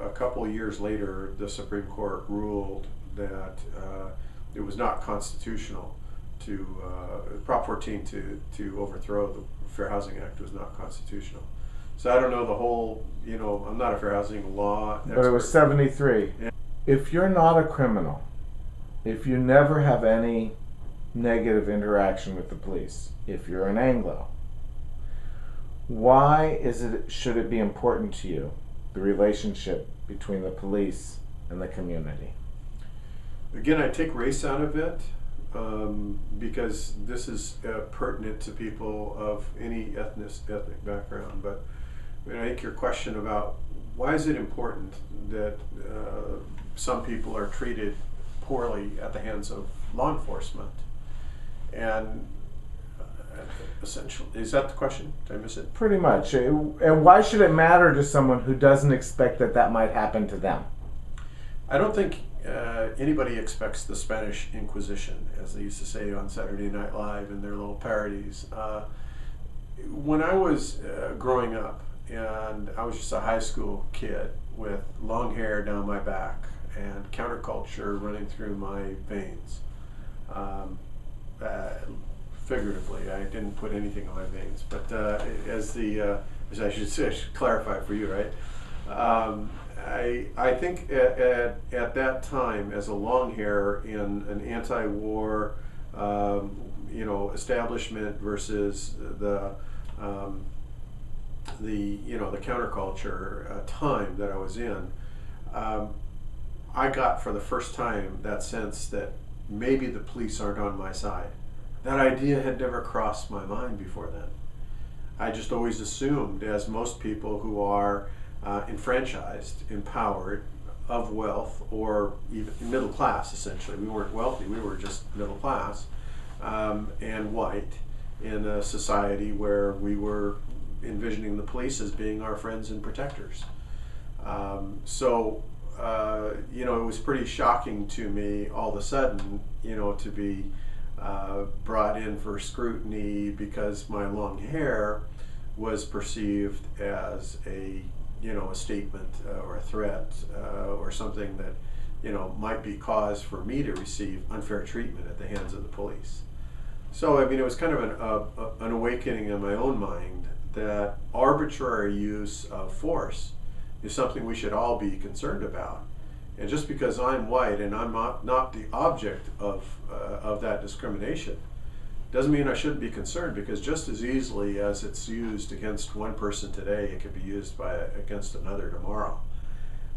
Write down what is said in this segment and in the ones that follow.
a couple of years later, the Supreme Court ruled that it was not constitutional to Prop 14 to overthrow the Fair Housing Act was not constitutional. So I don't know the whole. I'm not a fair housing law expert. But it was 73. Yeah. If you're not a criminal, if you never have any negative interaction with the police, if you're an Anglo, why should it be important to you, the relationship between the police and the community? Again, I take race out of it because this is pertinent to people of any ethnic background. But I think your question about why is it important that some people are treated poorly at the hands of law enforcement, and essentially, is that the question? Did I miss it? Pretty much. And why should it matter to someone who doesn't expect that might happen to them? I don't think anybody expects the Spanish Inquisition, as they used to say on Saturday Night Live in their little parodies. When I was growing up, and I was just a high school kid with long hair down my back and counterculture running through my veins, figuratively, I didn't put anything on my veins, but as I should clarify for you, right? I think at that time, as a long hair in an anti-war, establishment versus the counterculture time that I was in, I got for the first time that sense that maybe the police aren't on my side. That idea had never crossed my mind before then. I just always assumed, as most people who are enfranchised, empowered, of wealth, or even middle class, essentially. We weren't wealthy, we were just middle class, and white, in a society where we were envisioning the police as being our friends and protectors. It was pretty shocking to me all of a sudden, to be brought in for scrutiny because my long hair was perceived as a statement or a threat or something that might be cause for me to receive unfair treatment at the hands of the police. So it was kind of an awakening in my own mind that arbitrary use of force is something we should all be concerned about. And just because I'm white and I'm not the object of that discrimination doesn't mean I shouldn't be concerned, because just as easily as it's used against one person today, it could be used against another tomorrow.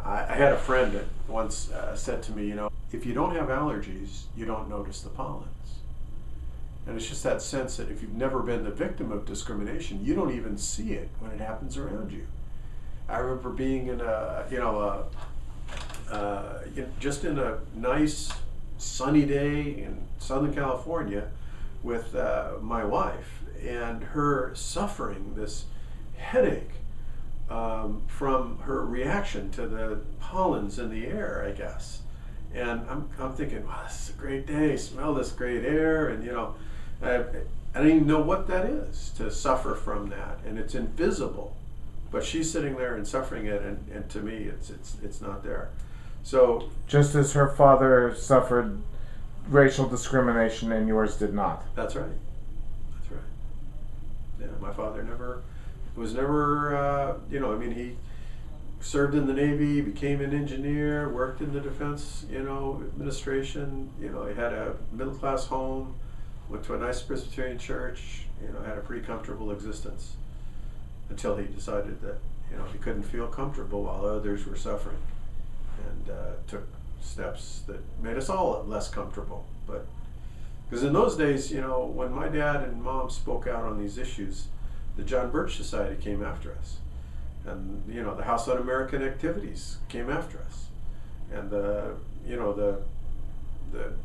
I had a friend that once said to me, if you don't have allergies, you don't notice the pollens. And it's just that sense that if you've never been the victim of discrimination, you don't even see it when it happens around you. I remember being in just in a nice sunny day in Southern California with my wife, and her suffering this headache from her reaction to the pollens in the air, I guess. And I'm thinking, wow, this is a great day, smell this great air, and I don't even know what that is, to suffer from that, and it's invisible. But she's sitting there and suffering it, and to me, it's not there. So just as her father suffered racial discrimination and yours did not. That's right. That's right. Yeah, my father was never. He served in the Navy, became an engineer, worked in the defense, administration. He had a middle class home, went to a nice Presbyterian church. Had a pretty comfortable existence until he decided that he couldn't feel comfortable while others were suffering, and took steps that made us all less comfortable. But because in those days, when my dad and mom spoke out on these issues, the John Birch Society came after us, and the House Un-American Activities came after us, and the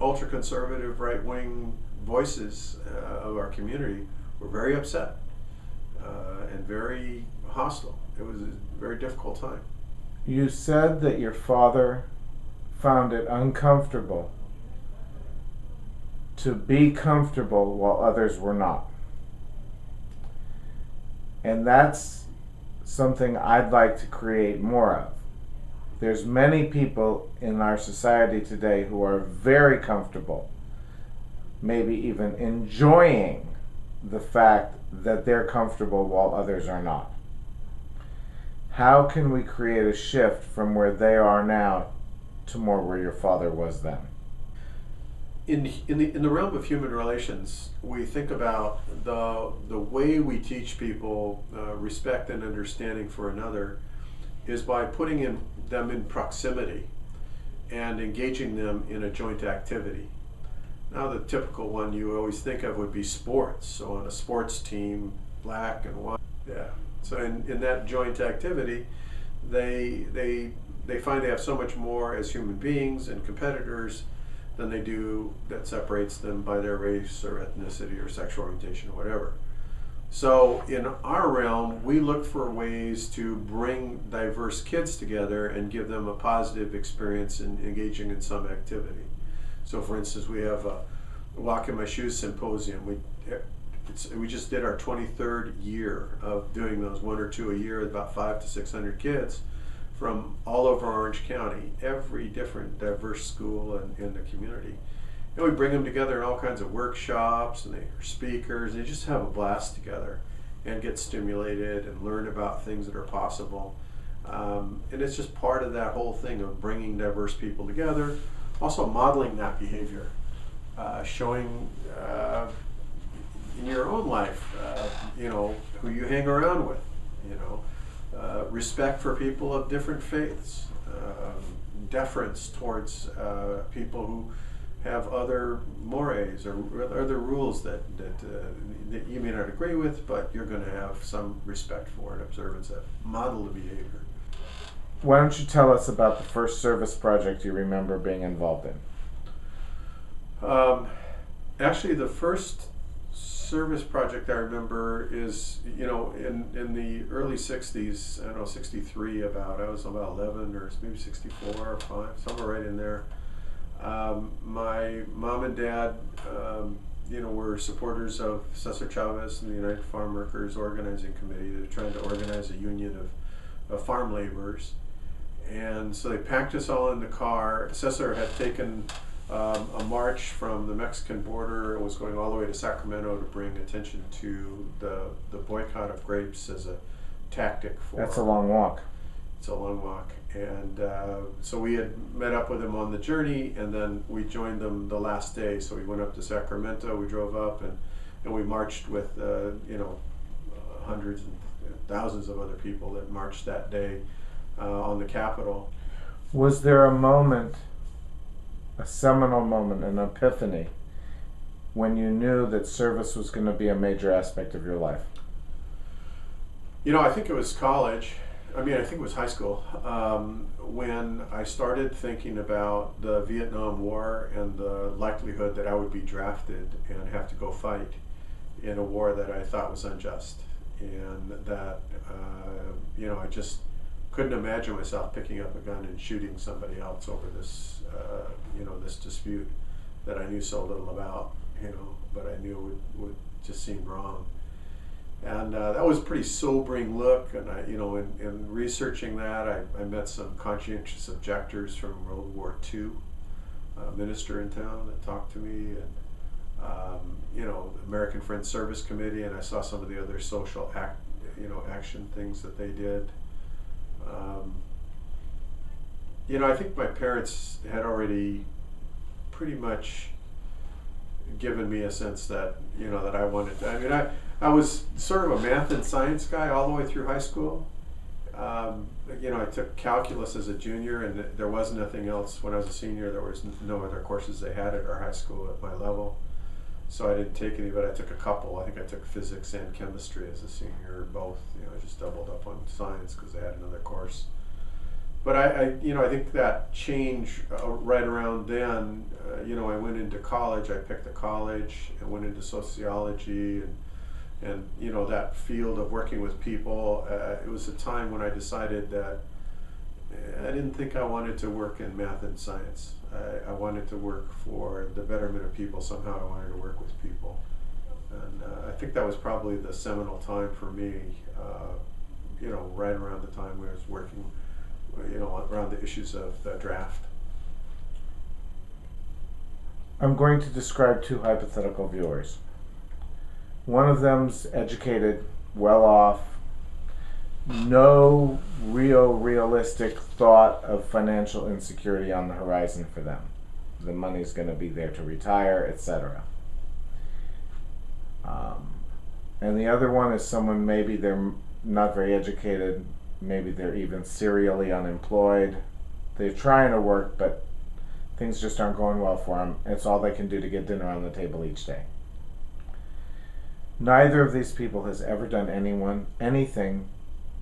ultra-conservative right-wing voices of our community were very upset and very hostile. It was a very difficult time. You said that your father found it uncomfortable to be comfortable while others were not. And that's something I'd like to create more of. there's many people in our society today who are very comfortable, maybe even enjoying the fact that they're comfortable while others are not. How can we create a shift from where they are now to more where your father was then? In the realm of human relations, we think about the way we teach people respect and understanding for another is by putting them in proximity and engaging them in a joint activity. Now, the typical one you always think of would be sports. So on a sports team, black and white. Yeah. So in that joint activity, they find they have so much more as human beings and competitors than they do that separates them by their race or ethnicity or sexual orientation or whatever. So in our realm, we look for ways to bring diverse kids together and give them a positive experience in engaging in some activity. So for instance, we have a Walk in My Shoes symposium. We just did our 23rd year of doing those, one or two a year, about 500 to 600 kids from all over Orange County, every different diverse school in the community. And we bring them together in all kinds of workshops, and they are speakers, and they just have a blast together and get stimulated and learn about things that are possible. And it's just part of that whole thing of bringing diverse people together, also modeling that behavior, showing in your own life, who you hang around with, respect for people of different faiths, deference towards people who have other mores or other rules that you may not agree with, but you're going to have some respect for and observance of. Model the behavior. Why don't you tell us about the first service project you remember being involved in? Actually, the first service project I remember is, in the early 60s, I don't know, 63 about, I was about 11 or maybe 64 or 5, somewhere right in there. My mom and dad, were supporters of Cesar Chavez and the United Farm Workers Organizing Committee. They're trying to organize a union of farm laborers. And so they packed us all in the car. Cesar had taken a march from the Mexican border. It was going all the way to Sacramento to bring attention to the boycott of grapes as a tactic for... That's a long walk. It's a long walk. And so we had met up with him on the journey, and then we joined them the last day. So we went up to Sacramento, we drove up, and we marched with hundreds and thousands of other people that marched that day on the Capitol. Was there a moment, a seminal moment, an epiphany, when you knew that service was going to be a major aspect of your life? I think it was college. I think it was high school, when I started thinking about the Vietnam War and the likelihood that I would be drafted and have to go fight in a war that I thought was unjust. And that, I just couldn't imagine myself picking up a gun and shooting somebody else over this, this dispute that I knew so little about, but I knew would just seem wrong. And that was a pretty sobering look, and in researching that, I met some conscientious objectors from World War II, a minister in town that talked to me, and the American Friends Service Committee, and I saw some of the other social action things that they did. I think my parents had already pretty much given me a sense that that I wanted to. I was sort of a math and science guy all the way through high school. I took calculus as a junior, and there was nothing else. When I was a senior, there was no other courses they had at our high school at my level. So I didn't take any, but I took a couple. I think I took physics and chemistry as a senior, both. I just doubled up on science because they had another course. But I think that change right around then. I went into college. I picked a college and went into sociology and that field of working with people. It was a time when I decided that I didn't think I wanted to work in math and science. I wanted to work for the betterment of people. Somehow I wanted to work with people. And I think that was probably the seminal time for me, right around the time when I was working around the issues of the draft. I'm going to describe two hypothetical viewers. One of them's educated, well off, no realistic thought of financial insecurity on the horizon for them. The money's going to be there to retire, etc. And the other one is someone, maybe they're not very educated, maybe they're even serially unemployed. They're trying to work, but things just aren't going well for them. It's all they can do to get dinner on the table each day. Neither of these people has ever done anything,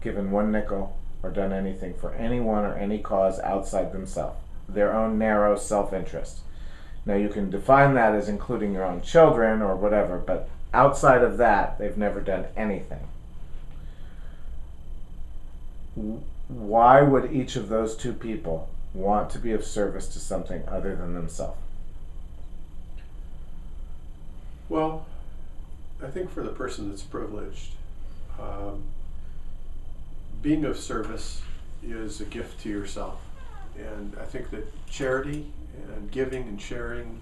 given one nickel, or done anything for anyone or any cause outside themselves, their own narrow self-interest. Now you can define that as including your own children or whatever, but outside of that, they've never done anything. Why would each of those two people want to be of service to something other than themselves? Well, I think for the person that's privileged, being of service is a gift to yourself. And I think that charity and giving and sharing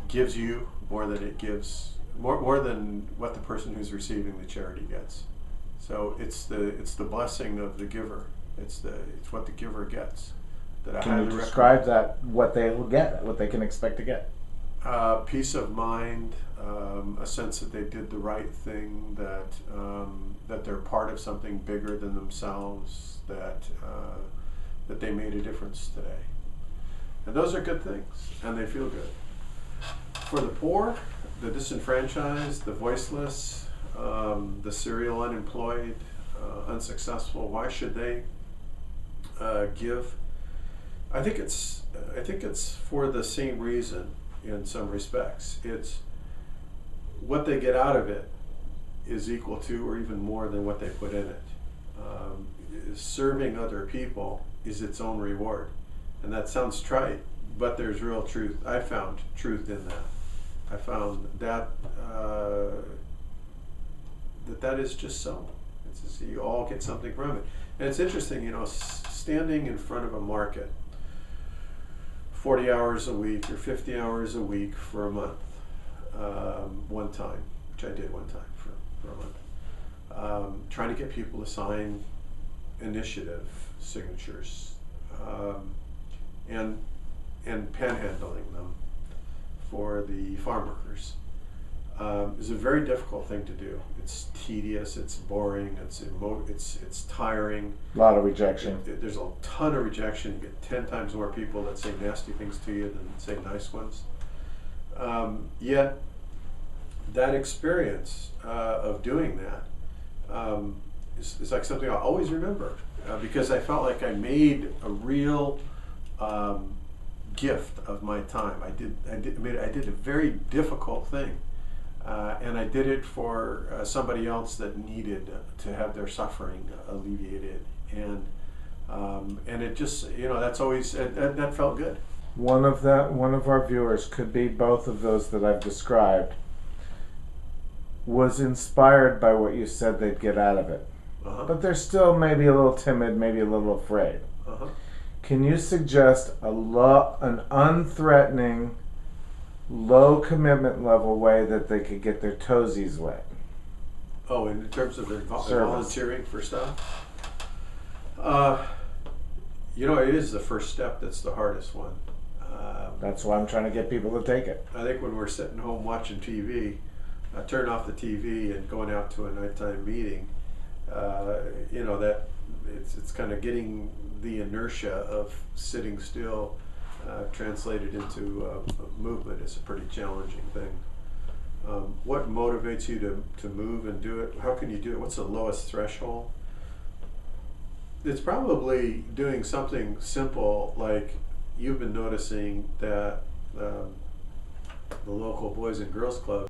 gives you more than it gives, more than what the person who's receiving the charity gets. So it's the blessing of the giver. It's what the giver gets. That I Can you highly describe recommend. that, what they will get, what they can expect to get? Peace of mind, a sense that they did the right thing, that they're part of something bigger than themselves, that they made a difference today. And those are good things, and they feel good. For the poor, the disenfranchised, the voiceless, the serial unemployed, unsuccessful, why should they give? I think it's for the same reason in some respects. It's what they get out of it is equal to or even more than what they put in it. Serving other people is its own reward. And that sounds trite, but there's real truth. I found truth in that. I found that that is just so. It's just, you all get something from it. And it's interesting, standing in front of a market 40 hours a week or 50 hours a week for a month, one time, which I did one time for a month, trying to get people to sign initiative signatures, and panhandling them for the farm workers. Is a very difficult thing to do. It's tedious, it's boring, it's tiring. A lot of rejection. There's a ton of rejection. You get 10 times more people that say nasty things to you than say nice ones. Yet, that experience of doing that is like something I'll always remember, because I felt like I made a real gift of my time. I did a very difficult thing. And I did it for somebody else that needed to have their suffering alleviated, and it just, that's always that felt good. One of our viewers, could be both of those that I've described, was inspired by what you said they'd get out of it, but they're still maybe a little timid, maybe a little afraid. Can you suggest an unthreatening, low commitment level way that they could get their toesies wet? Oh, in terms of their volunteering for stuff? It is the first step that's the hardest one. That's why I'm trying to get people to take it. I think when we're sitting home watching TV, turn off the TV and going out to a nighttime meeting, that it's kind of getting the inertia of sitting still translated into a movement is a pretty challenging thing. What motivates you to move and do it? How can you do it? What's the lowest threshold? It's probably doing something simple, like you've been noticing that the local Boys and Girls Club